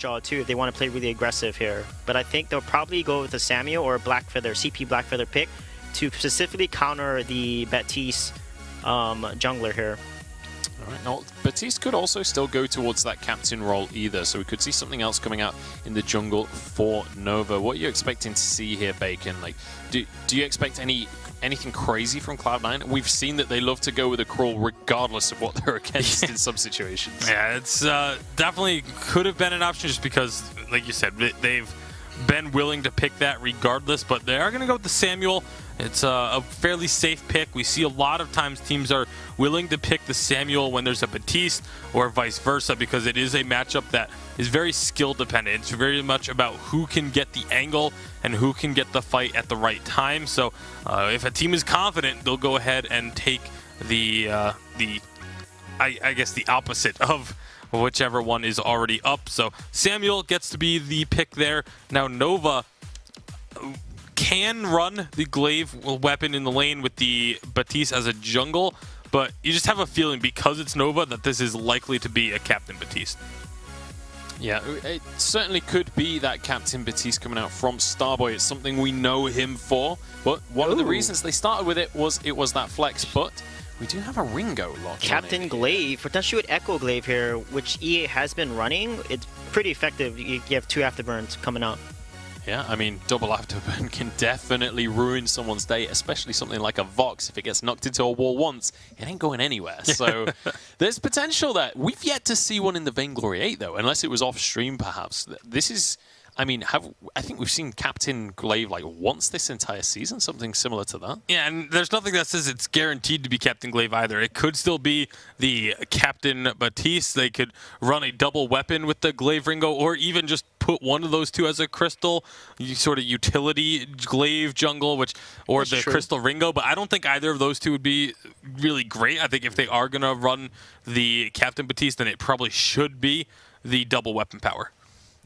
Lockjaw too if they want to play really aggressive here. But I think they'll probably go with a Samuel or a Blackfeather, CP Blackfeather pick to specifically counter the Baptiste jungler here. All right, now Baptiste could also still go towards that captain role either, so we could see something else coming out in the jungle for Nova. What are you expecting to see here, Bacon? Like, do you expect anything crazy from Cloud9? We've seen that they love to go with a crawl regardless of what they're against in some situations. Yeah, it's definitely could have been an option just because, like you said, they've been willing to pick that regardless, but they are going to go with the Samuel. It's a fairly safe pick. We see a lot of times teams are willing to pick the Samuel when there's a Baptiste or vice versa because it is a matchup that is very skill dependent. It's very much about who can get the angle and who can get the fight at the right time. So if a team is confident, they'll go ahead and take I guess the opposite of whichever one is already up. So Samuel gets to be the pick there. Now Nova can run the glaive weapon in the lane with the Baptiste as a jungle, but you just have a feeling because it's Nova that this is likely to be a Captain Baptiste. Yeah, it certainly could be that Captain Baptiste coming out from Starboy. It's something we know him for, but one of the reasons they started with it was that flex, but we do have a Ringo locked Captain on it. Glaive, potentially with Echo Glaive here, which EA has been running. It's pretty effective. You have 2 afterburns coming up. Yeah, I mean, double afterburn can definitely ruin someone's day, especially something like a Vox. If it gets knocked into a wall once, it ain't going anywhere. So there's potential there. We've yet to see one in the Vainglory 8, though, unless it was off-stream, perhaps. This is... I mean, I think we've seen Captain Glaive like once this entire season, something similar to that. Yeah, and there's nothing that says it's guaranteed to be Captain Glaive either. It could still be the Captain Baptiste. They could run a double weapon with the Glaive Ringo, or even just put one of those two as a crystal, sort of utility Glaive jungle, or the Crystal Ringo. But I don't think either of those two would be really great. I think if they are going to run the Captain Baptiste, then it probably should be the double weapon power.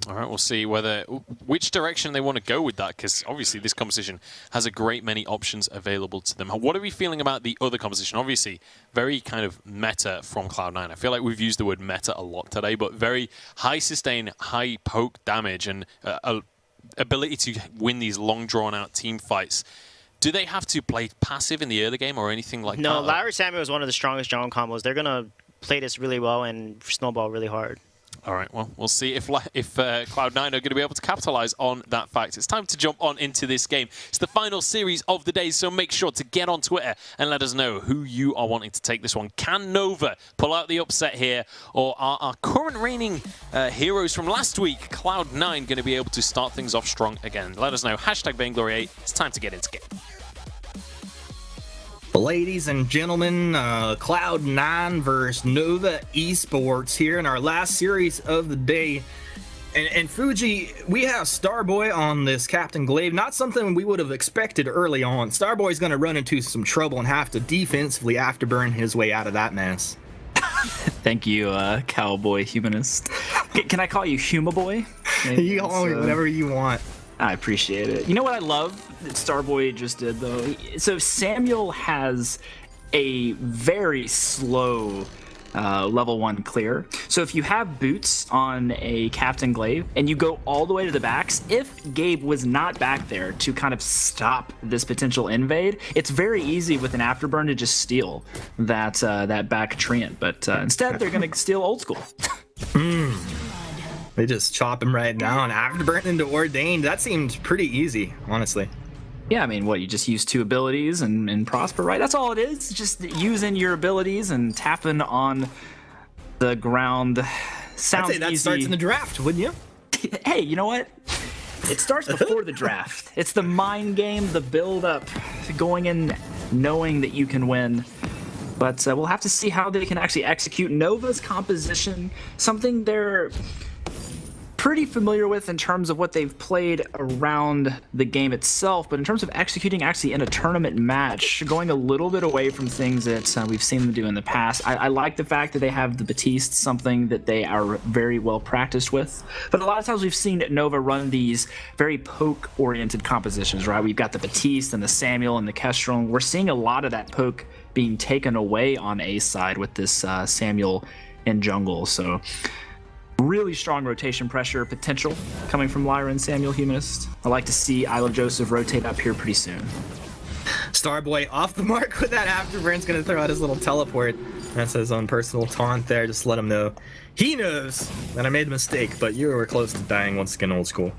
All right, we'll see which direction they want to go with that, because obviously this composition has a great many options available to them. What are we feeling about the other composition? Obviously, very kind of meta from Cloud9. I feel like we've used the word meta a lot today, but very high sustain, high poke damage, and ability to win these long, drawn-out team fights. Do they have to play passive in the early game or anything like that? No, Larry Samuel is one of the strongest jungle combos. They're going to play this really well and snowball really hard. All right, well, we'll see if Cloud9 are going to be able to capitalize on that fact. It's time to jump on into this game. It's the final series of the day, so make sure to get on Twitter and let us know who you are wanting to take this one. Can Nova pull out the upset here, or are our current reigning heroes from last week, Cloud9, going to be able to start things off strong again? Let us know. #Vainglory8. It's time to get into game. Ladies and gentlemen, Cloud9 versus Nova Esports here in our last series of the day. And Fuji, we have Starboy on this Captain Glaive. Not something we would have expected early on. Starboy's going to run into some trouble and have to defensively afterburn his way out of that mess. Thank you, Cowboy Humanist. Can I call you Humaboy? You call me whatever you want. I appreciate it. You know what I love that Starboy just did, though? So Samuel has a very slow level 1 clear. So if you have boots on a Captain Glaive and you go all the way to the backs, if Gabe was not back there to kind of stop this potential invade, it's very easy with an afterburn to just steal that back treant. But instead, they're going to steal old school. They just chop him right down. Afterburn into Ordained. That seemed pretty easy, honestly. Yeah, I mean, what, you just use 2 abilities and prosper, right? That's all it is. Just using your abilities and tapping on the ground. Sounds I'd say that easy. starts in the draft, wouldn't you? Hey, you know what? It starts before the draft. It's the mind game, the build-up, going in knowing that you can win. But we'll have to see how they can actually execute Nova's composition, something they're pretty familiar with in terms of what they've played around the game itself, but in terms of executing actually in a tournament match, going a little bit away from things that we've seen them do in the past. I like the fact that they have the Baptiste, something that they are very well practiced with, but a lot of times we've seen Nova run these very poke-oriented compositions, right? We've got the Baptiste and the Samuel and the Kestrel. We're seeing a lot of that poke being taken away on A side with this Samuel in jungle, so Really strong rotation pressure potential coming from Lyra and Samuel Humanist. I like to see I Love Joseph rotate up here pretty soon. Starboy off the mark with that afterburn's gonna throw out his little teleport. That's his own personal taunt there, just to let him know. He knows that I made a mistake, but you were close to dying once again, Old School.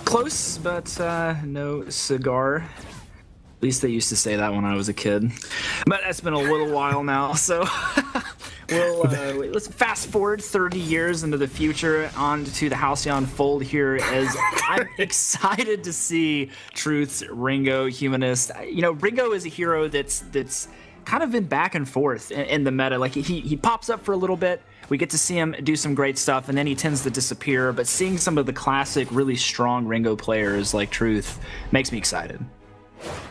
Close, but no cigar. At least they used to say that when I was a kid. But that's been a little while now, so let's fast forward 30 years into the future onto the Halcyon fold here as I'm excited to see Truth's Ringo Humanist. You know, Ringo is a hero that's kind of been back and forth in the meta. Like he pops up for a little bit, we get to see him do some great stuff, and then he tends to disappear. But seeing some of the classic, really strong Ringo players like Truth makes me excited.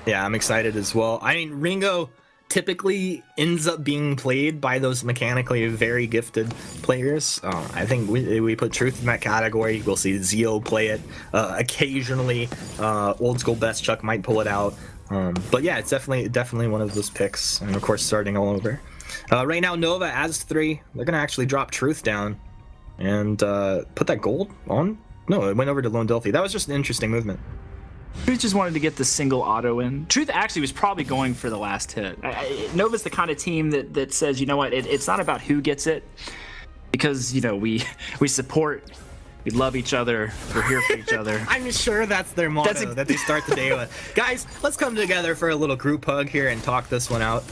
Yeah, I'm excited as well. I mean, Ringo typically ends up being played by those mechanically very gifted players. I think we put Truth in that category. We'll see Zio play it occasionally. Old School Best Chuck might pull it out. But yeah, it's definitely one of those picks. And of course, starting all over. Right now, Nova as 3. They're gonna actually drop Truth down and put that gold on. No, it went over to Lone Delphi. That was just an interesting movement. Truth just wanted to get the single auto in. Truth actually was probably going for the last hit. Nova's the kind of team that says, you know what, it's not about who gets it, because, you know, we support, we love each other, we're here for each other. I'm sure that's their motto that they start the day with. Guys, let's come together for a little group hug here and talk this one out.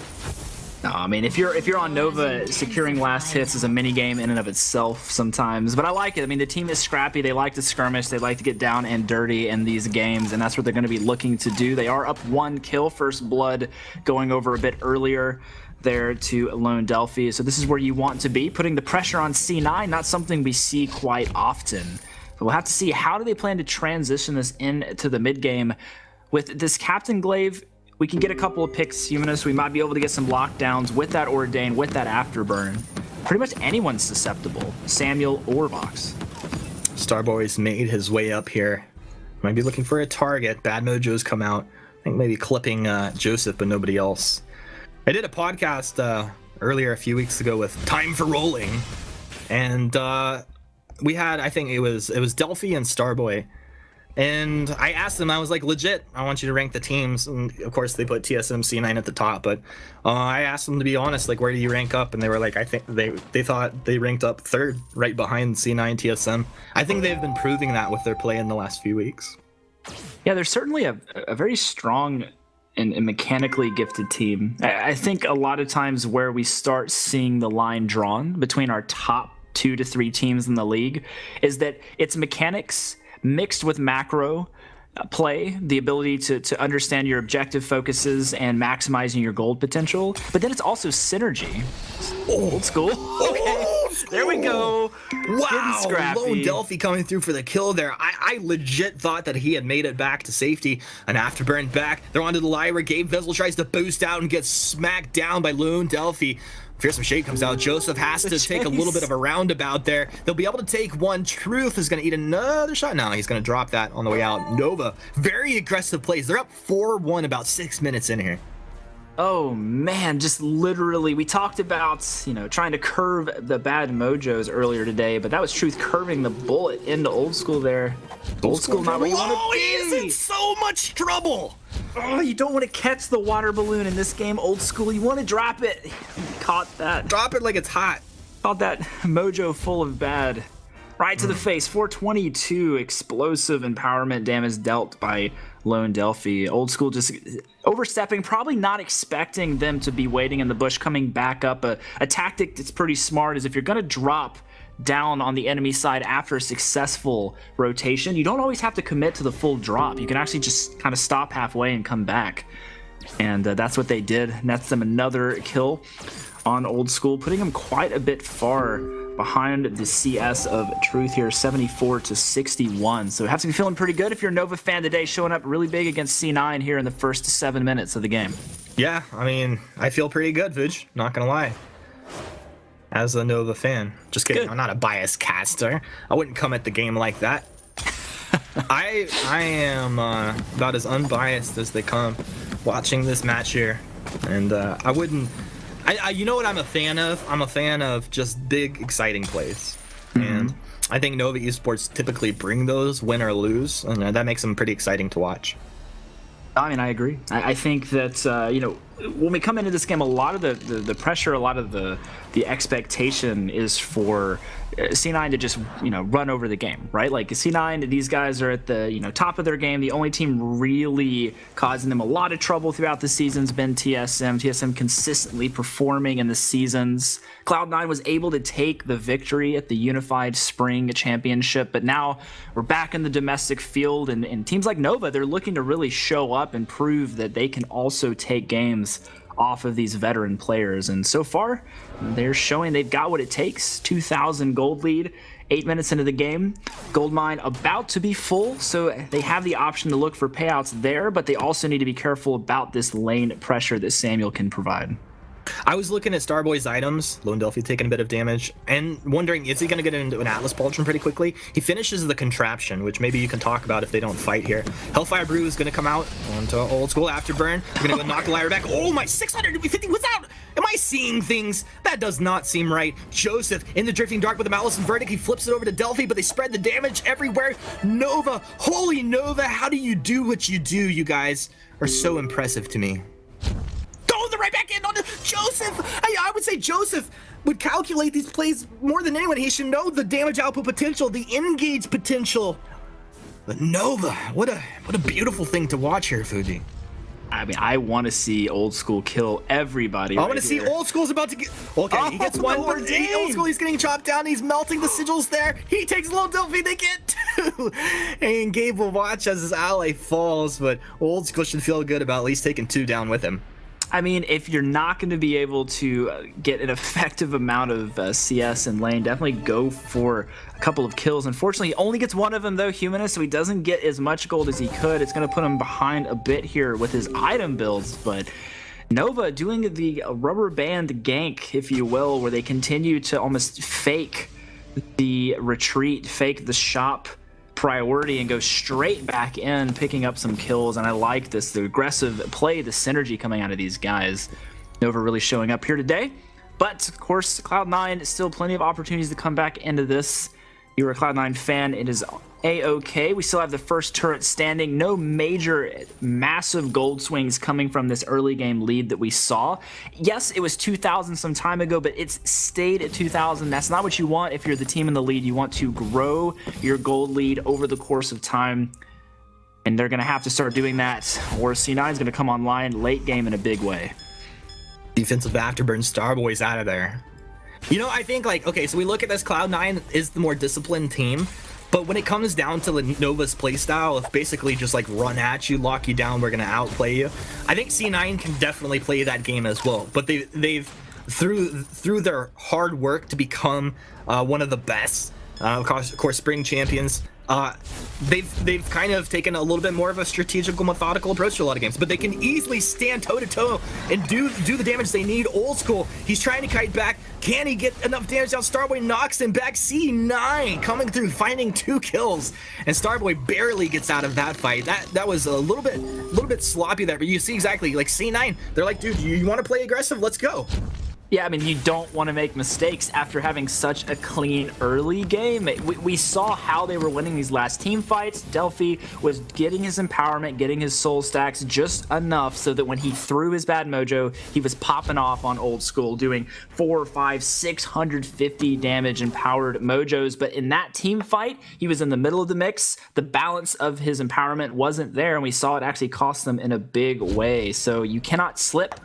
No, I mean, if you're on Nova, securing last hits is a mini game in and of itself sometimes, but I like it. I mean, the team is scrappy. They like to skirmish. They like to get down and dirty in these games, and that's what they're going to be looking to do. They are up 1 kill, first blood going over a bit earlier there to Lone Delphi. So this is where you want to be, putting the pressure on C9, not something we see quite often. But we'll have to see, how do they plan to transition this into the mid game with this Captain Glaive. We can get a couple of picks, Humanist. We might be able to get some lockdowns with that Ordain, with that Afterburn. Pretty much anyone's susceptible, Samuel or Vox. Starboy's made his way up here. Might be looking for a target. Bad Mojo's come out. I think maybe clipping Joseph, but nobody else. I did a podcast earlier a few weeks ago with Time for Rolling, and we had, I think it was Delphi and Starboy. And I asked them, I was like, legit, I want you to rank the teams. And of course, they put TSM C9 at the top. But I asked them to be honest, like, where do you rank up? And they were like, I think they thought they ranked up 3rd, right behind C9 TSM. I think they've been proving that with their play in the last few weeks. Yeah, they're certainly a very strong and mechanically gifted team. I think a lot of times where we start seeing the line drawn between our top 2 to 3 teams in the league is that it's mechanics mixed with macro play, the ability to understand your objective focuses and maximizing your gold potential. But then it's also synergy. Old School. Okay, there we go. Wow, Lone Delphi coming through for the kill there. I legit thought that he had made it back to safety. An Afterburn back. They're onto the Lyra. Gabe Vessel tries to boost out and gets smacked down by Lone Delphi. Fearsome Shade comes out. Joseph has to take a little bit of a roundabout there. They'll be able to take one. Truth is going to eat another shot. Now he's going to drop that on the way out. Nova, very aggressive plays. They're up 4-1 about 6 minutes in here. Oh man, just literally, we talked about, you know, trying to curve the bad mojos earlier today, but that was Truth curving the bullet into Old School there. Old School not where you want to be. He's in so much trouble. Oh, you don't want to catch the water balloon in this game, Old School. You want to drop it. Caught that. Drop it like it's hot. Caught that mojo full of bad. Right to the face. 422 explosive empowerment damage dealt by Lone Delphi. Old School just overstepping, probably not expecting them to be waiting in the bush, coming back up. A tactic that's pretty smart is if you're going to drop down on the enemy side after a successful rotation, you don't always have to commit to the full drop. You can actually just kind of stop halfway and come back. And that's what they did. Nets them another kill on Old School, putting them quite a bit far behind the CS of Truth here, 74-61. So have to be feeling pretty good if you're a Nova fan today, showing up really big against C9 here in the first 7 minutes of the game. Yeah, I mean, I feel pretty good, Vuj, not gonna lie. As a Nova fan. Just kidding, good. I'm not a biased caster. I wouldn't come at the game like that. I am about as unbiased as they come watching this match here. And I wouldn't You know what I'm a fan of? I'm a fan of just big, exciting plays. And I think Nova Esports typically bring those, win or lose, and that makes them pretty exciting to watch. I mean, I agree. I think that, when we come into this game, a lot of the pressure, a lot of the expectation is for C9 to just, run over the game, right? Like C9, these guys are at the, top of their game. The only team really causing them a lot of trouble throughout the season's been TSM. TSM consistently performing in the seasons. Cloud9 was able to take the victory at the Unified Spring Championship, but now we're back in the domestic field, and teams like Nova, they're looking to really show up and prove that they can also take games off of these veteran players. And so far, they're showing they've got what it takes. 2,000 gold lead, 8 minutes into the game. Gold mine about to be full, so they have the option to look for payouts there, but they also need to be careful about this lane pressure that Samuel can provide. I was looking at Starboy's items, Lone Delphi taking a bit of damage, and wondering, is he going to get into an Atlas Pauldron pretty quickly? He finishes the Contraption, which maybe you can talk about if they don't fight here. Hellfire Brew is going to come out onto Old School Afterburn. We're going to go knock the Lyra back. Oh, my 650 was out! Am I seeing things? That does not seem right. Joseph in the Drifting Dark with the Malice and Verdict. He flips it over to Delphi, but they spread the damage everywhere. Nova, holy Nova, how do you do what you do? You guys are so impressive to me. Right back in on Joseph. I would say Joseph would calculate these plays more than anyone. He should know the damage output potential, the engage potential. But Nova, what a beautiful thing to watch here, Fuji. I mean, I want to see Old School kill everybody. I want to see Old School's about to get. Okay, he gets one, but Old School, he's getting chopped down. He's melting the sigils there. He takes Lone Delphi. They get 2. And Gabe will watch as his ally falls, but Old School should feel good about at least taking 2 down with him. I mean, if you're not going to be able to get an effective amount of CS in lane, definitely go for a couple of kills. Unfortunately, he only gets one of them, though, Humanist, so he doesn't get as much gold as he could. It's going to put him behind a bit here with his item builds, but Nova doing the rubber band gank, if you will, where they continue to almost fake the retreat, fake the shop priority and go straight back in, picking up some kills. And I like this, the aggressive play, the synergy coming out of these guys. Nova really showing up here today, but of course Cloud9 still plenty of opportunities to come back into this. You're a Cloud9 fan, it is a-okay. We still have the first turret standing. No major massive gold swings coming from this early game lead that we saw. Yes, it was 2,000 some time ago, but it's stayed at 2,000. That's not what you want if you're the team in the lead. You want to grow your gold lead over the course of time, and they're going to have to start doing that, or C9 is going to come online late game in a big way. Defensive afterburn, Starboy's out of there. I think, okay, so we look at this, Cloud9 is the more disciplined team, but when it comes down to Nova's playstyle of basically just run at you, lock you down, we're going to outplay you, I think C9 can definitely play that game as well. But they've through their hard work to become one of the best, of course, spring champions, they've kind of taken a little bit more of a strategical, methodical approach to a lot of games, but they can easily stand toe-to-toe and do the damage they need. Old School, he's trying to kite back. Can he get enough damage out? Starboy knocks him back. C9 coming through, finding 2 kills, and Starboy barely gets out of that fight. That was a little bit sloppy there, but you see exactly, C9, they're like, dude, you want to play aggressive? Let's go. Yeah, I mean, you don't want to make mistakes after having such a clean early game. We saw how they were winning these last team fights. Delphi was getting his empowerment, getting his soul stacks just enough so that when he threw his bad mojo, he was popping off on Old School, doing 4, 5, 650 damage empowered mojos. But in that team fight, he was in the middle of the mix. The balance of his empowerment wasn't there, and we saw it actually cost them in a big way. So you cannot slip.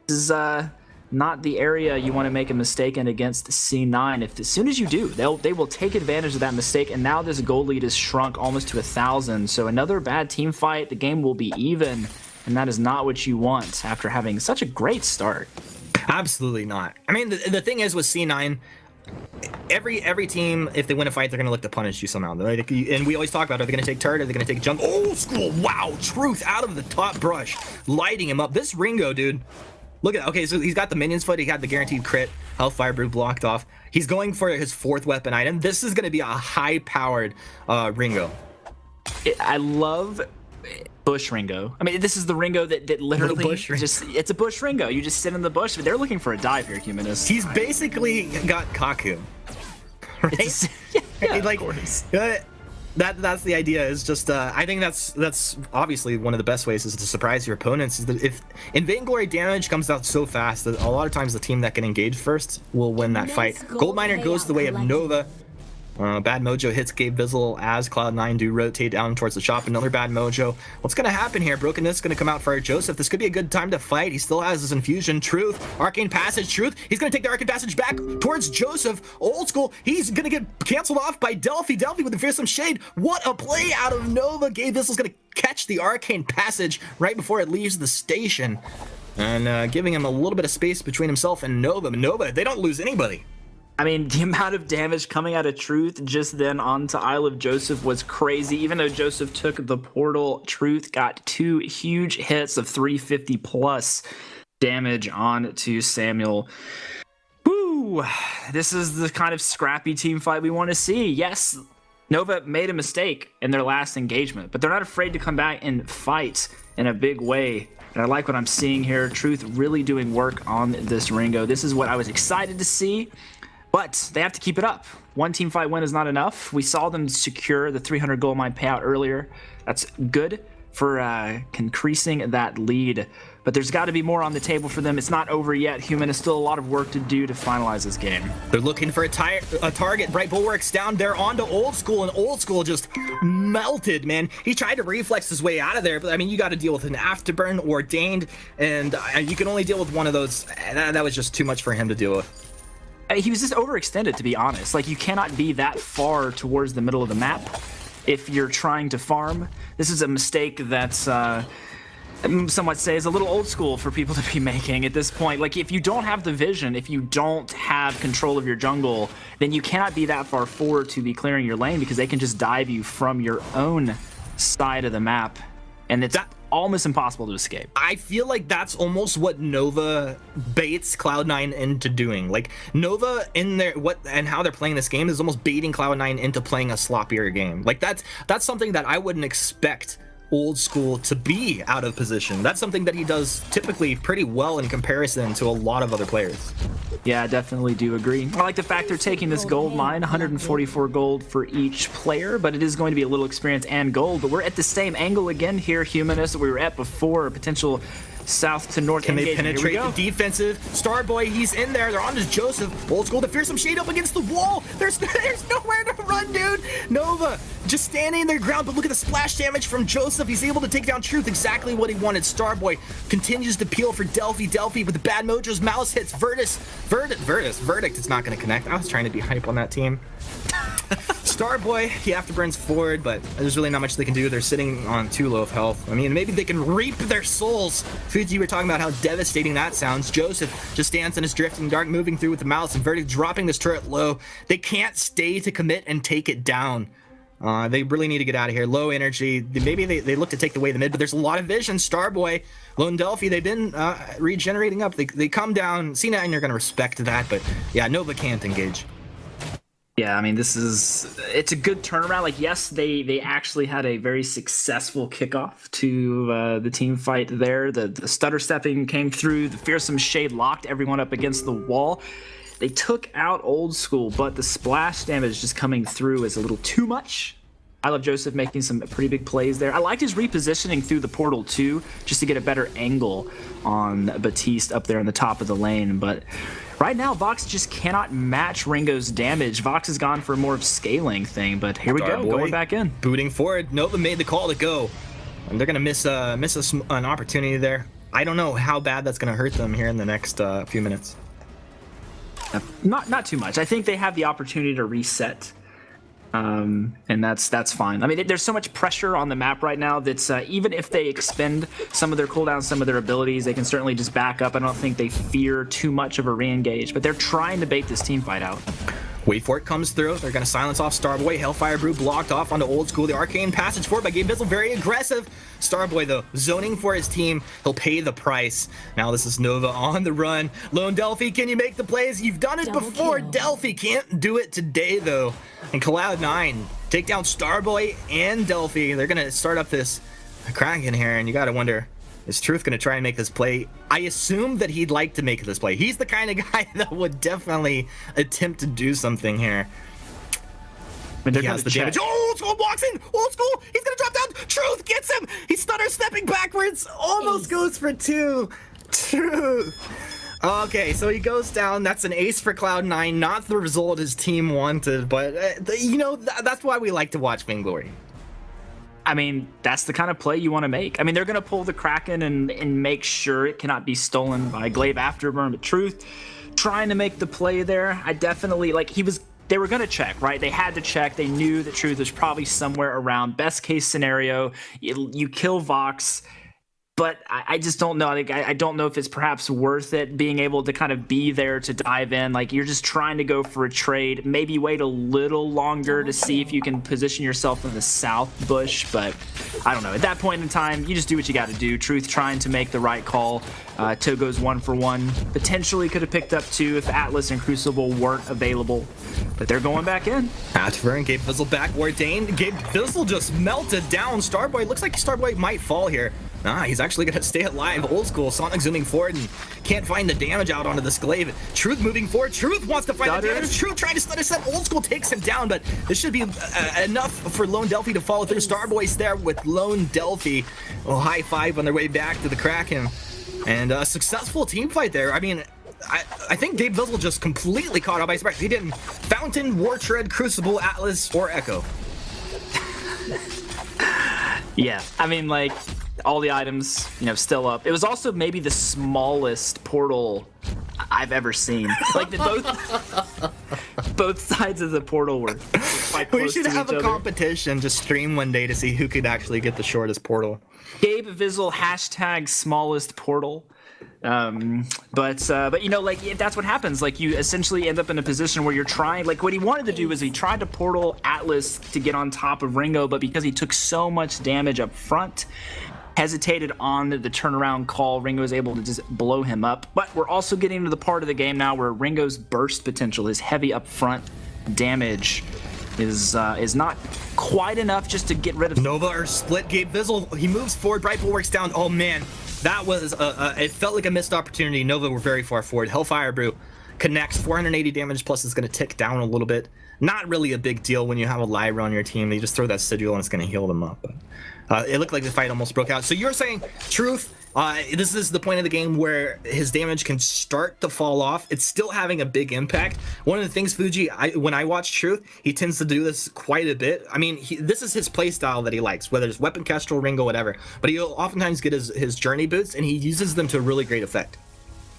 This is not the area you want to make a mistake in against C9. As soon as you do, they will take advantage of that mistake, and now this gold lead is shrunk almost to 1,000. So another bad team fight, the game will be even, and that is not what you want after having such a great start. Absolutely not. I mean, the thing is with C9, every team, if they win a fight, they're going to look to punish you somehow. And we always talk about, are they going to take turret? Are they going to take junk? Old School, wow, Truth out of the top brush, lighting him up. This Ringo, dude. Look at, okay, so he's got the minions foot, he got the guaranteed crit, Hellfire Brew blocked off. He's going for his 4th weapon item. This is going to be a high-powered Ringo. I love Bush Ringo. I mean, this is the Ringo that literally bush Ringo. it's a Bush Ringo. You just sit in the bush. They're looking for a dive here, Humanist. He's basically got Kaku. Right? Of course. That's the idea. Is just I think that's obviously one of the best ways is to surprise your opponents. Is that if in Vainglory damage comes out so fast that a lot of times the team that can engage first will win that fight. Gold Miner goes the way of Nova. Bad Mojo hits Gabe Bizzle as Cloud9 do rotate down towards the shop. Another Bad Mojo. What's going to happen here? Brokenness is going to come out for Joseph. This could be a good time to fight. He still has his infusion. Truth. Arcane Passage. Truth. He's going to take the Arcane Passage back towards Joseph. Old School. He's going to get canceled off by Delphi. Delphi with the fearsome shade. What a play out of Nova. Gabe Bizzle's going to catch the Arcane Passage right before it leaves the station. And giving him a little bit of space between himself and Nova. Nova, they don't lose anybody. I mean, the amount of damage coming out of Truth just then onto Isle of Joseph was crazy. Even though Joseph took the portal, Truth got 2 huge hits of 350 plus damage onto Samuel. Woo! This is the kind of scrappy team fight we want to see. Yes, Nova made a mistake in their last engagement, but they're not afraid to come back and fight in a big way. And I like what I'm seeing here. Truth really doing work on this Ringo. This is what I was excited to see. But they have to keep it up. One team fight win is not enough. We saw them secure the 300 gold mine payout earlier. That's good for increasing that lead. But there's got to be more on the table for them. It's not over yet. Human is still a lot of work to do to finalize this game. They're looking for a target. Bright Bulwark's down there onto Old School, and Old School just melted, man. He tried to reflex his way out of there, but I mean, you got to deal with an Afterburn ordained, and you can only deal with one of those. That was just too much for him to deal with. He was just overextended, to be honest. Like, you cannot be that far towards the middle of the map if you're trying to farm. This is a mistake that's somewhat say is a little old school for people to be making at this point. Like, if you don't have the vision, if you don't have control of your jungle, then you cannot be that far forward to be clearing your lane because they can just dive you from your own side of the map. And it's almost impossible to escape. I feel like that's almost what Nova baits Cloud9 into doing. Like, Nova in their how they're playing this game is almost baiting Cloud9 into playing a sloppier game. Like, that's something that I wouldn't expect Old School to be out of position. That's something that he does typically pretty well in comparison to a lot of other players. Yeah, I definitely do agree. I like the fact they're taking this gold mine, 144 gold for each player, but it is going to be a little experience and gold. But we're at the same angle again here, Humanist, that we were at before, a potential south to north. Can they penetrate the defensive? Starboy, he's in there. They're on to Joseph. Old School, the fearsome shade up against the wall. There's nowhere to run, dude. Nova just standing their ground, but look at the splash damage from Joseph. He's able to take down Truth, exactly what he wanted. Starboy continues to peel for Delphi. Delphi with the bad mojos. Malice hits Verdict is not going to connect. I was trying to be hype on that team. Starboy, he afterburns forward, but there's really not much they can do. They're sitting on too low of health. I mean, maybe they can reap their souls. Fuji, we're talking about how devastating that sounds. Joseph just stands in his drifting dark, moving through with the Malice, and Verdict dropping this turret low. They can't stay to commit and take it down. They really need to get out of here. Low energy. Maybe they look to take away the mid, but there's a lot of vision. Starboy, Lone Delphi, they've been regenerating up. They come down. C9, you're going to respect that, but yeah, Nova can't engage. Yeah, I mean, it's a good turnaround. Like, yes, they actually had a very successful kickoff to the team fight there. The stutter stepping came through. The fearsome shade locked everyone up against the wall. They took out Old School, but the splash damage just coming through is a little too much. I love Joseph making some pretty big plays there. I liked his repositioning through the portal too, just to get a better angle on Batiste up there in the top of the lane. But right now, Vox just cannot match Ringo's damage. Vox has gone for a more of scaling thing, but here we go, going back in. Booting forward. Nova made the call to go, and they're gonna miss an opportunity there. I don't know how bad that's gonna hurt them here in the next few minutes. Not too much. I think they have the opportunity to reset. And that's fine. I mean, there's so much pressure on the map right now that even if they expend some of their cooldowns, some of their abilities, they can certainly just back up. I don't think they fear too much of a re-engage, but they're trying to bait this team fight out. Wait for it comes through. They're going to silence off Starboy. Hellfire Brew blocked off onto Old School. The Arcane Passage forward by Gabe Bizzle. Very aggressive. Starboy, though, zoning for his team. He'll pay the price. Now this is Nova on the run. Lone Delphi, can you make the plays? You've done it before. Delphi can't do it today, though. And Cloud9 take down Starboy and Delphi. They're going to start up this Kraken here, and you got to wonder, is Truth going to try and make this play? I assume that he'd like to make this play. He's the kind of guy that would definitely attempt to do something here. But He has the damage. Oh, Old School walks in. Old School, he's going to drop down. Truth gets him. He stutter stepping backwards. Almost goes for 2. Truth. Okay, so he goes down. That's an ace for Cloud9. Not the result his team wanted, but, that's why we like to watch Vainglory. I mean, that's the kind of play you want to make. I mean, they're going to pull the Kraken and make sure it cannot be stolen by Glaive Afterburn. But Truth trying to make the play there. I definitely, they were going to check, right? They had to check. They knew that Truth was probably somewhere around. Best case scenario, you kill Vox. But I just don't know. I don't know if it's perhaps worth it being able to kind of be there to dive in. Like, you're just trying to go for a trade. Maybe wait a little longer to see if you can position yourself in the south bush. But I don't know. At that point in time, you just do what you got to do. Truth trying to make the right call. Togo's 1 for 1. Potentially could have picked up 2 if Atlas and Crucible weren't available. But they're going back in. Afterburn, Gabe Fizzle back. Ordained. Gabe Fizzle just melted down. Starboy, looks like Starboy might fall here. Nah, he's actually going to stay alive. Old School, Sonic zooming forward and can't find the damage out onto this Glaive. Truth moving forward. Truth wants to find the damage. Truth trying to stutter step. Old School takes him down, but this should be enough for Lone Delphi to follow through. Starboy's there with Lone Delphi. Oh, high five on their way back to the Kraken. And a successful team fight there. I mean, I think Dave Vizzle just completely caught up by surprise. He didn't Fountain, War Tread, Crucible, Atlas, or Echo. Yeah, I mean, all the items, still up. It was also maybe the smallest portal I've ever seen. Both sides of the portal were quite close. We should have a competition, just stream one day to see who could actually get the shortest portal. Gabe Vizzle # smallest portal. But that's what happens. You essentially end up in a position where you're trying, what he wanted to do is he tried to portal Atlas to get on top of Ringo, but because he took so much damage up front, hesitated on the turnaround call, Ringo was able to just blow him up. But we're also getting to the part of the game now where Ringo's burst potential, his heavy up front damage, is not quite enough just to get rid of Nova or split. Gabe Vizzle, he moves forward, Bright Bull works down. Oh man, that was it felt like a missed opportunity. Nova were very far forward. Hellfire Brew connects, 480 damage plus is going to tick down a little bit. Not really a big deal when you have a Lyra on your team. They just throw that Sigil and it's going to heal them up. But it looked like the fight almost broke out. So you're saying, Truth, this is the point of the game where his damage can start to fall off. It's still having a big impact. One of the things, Fuji, when I watch Truth, he tends to do this quite a bit. I mean, this is his play style that he likes, whether it's Weapon Kestrel, Ringo, whatever. But he'll oftentimes get his journey boots, and he uses them to really great effect.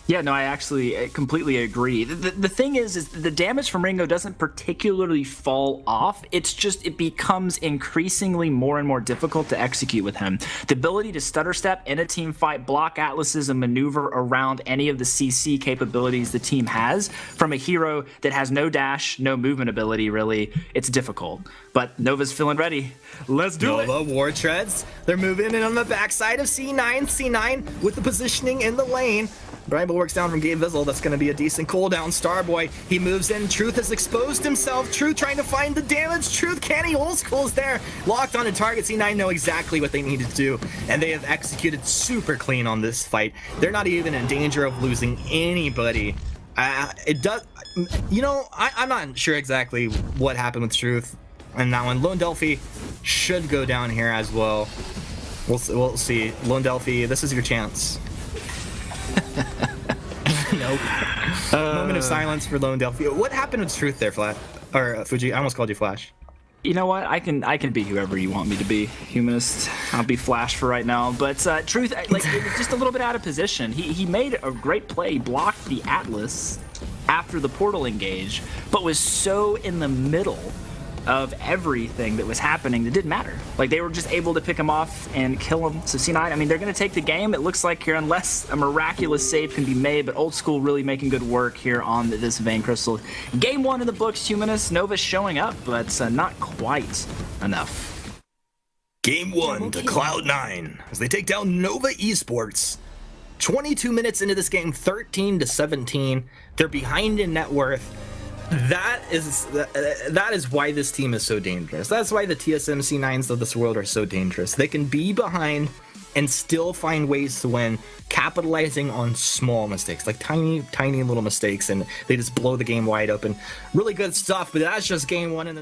Yeah, no, I actually completely agree. The thing is the damage from Ringo doesn't particularly fall off. It's just it becomes increasingly more and more difficult to execute with him. The ability to stutter step in a team fight, block Atlases, and maneuver around any of the CC capabilities the team has from a hero that has no dash, no movement ability, really, it's difficult. But Nova's feeling ready. Let's do it. Nova War Treads. They're moving in on the backside of C9. C9 with the positioning in the lane. Brimble works down from Gabe Vizzle. That's going to be a decent cooldown. Starboy, he moves in. Truth has exposed himself. Truth trying to find the damage. Truth, Canny, Old School's there. Locked on a target. C9 know exactly what they need to do, and they have executed super clean on this fight. They're not even in danger of losing anybody. It does, I'm not sure exactly what happened with Truth and that one. Lone Delphi should go down here as well. We'll see. Lone Delphi, this is your chance. Nope. Moment of silence for Lone Delphi. What happened with Truth there, Fuji? I almost called you Flash. You know what? I can be whoever you want me to be, Humanist. I'll be Flash for right now. But Truth, it was just a little bit out of position. He made a great play, blocked the Atlas after the portal engage, but was so in the middle of everything that was happening that didn't matter. They were just able to pick him off and kill him. So C9, I mean, they're going to take the game. It looks like here, unless a miraculous save can be made, but Old School really making good work here on this Vein Crystal. Game 1 in the books, Humanist. Nova showing up, but not quite enough. Game 1 to Cloud9 as they take down Nova Esports. 22 minutes into this game, 13-17. They're behind in net worth. That is why this team is so dangerous. That's why the TSMC9s of this world are so dangerous. They can be behind and still find ways to win, capitalizing on small mistakes, like tiny little mistakes, and they just blow the game wide open. Really good stuff, but that's just game one in this.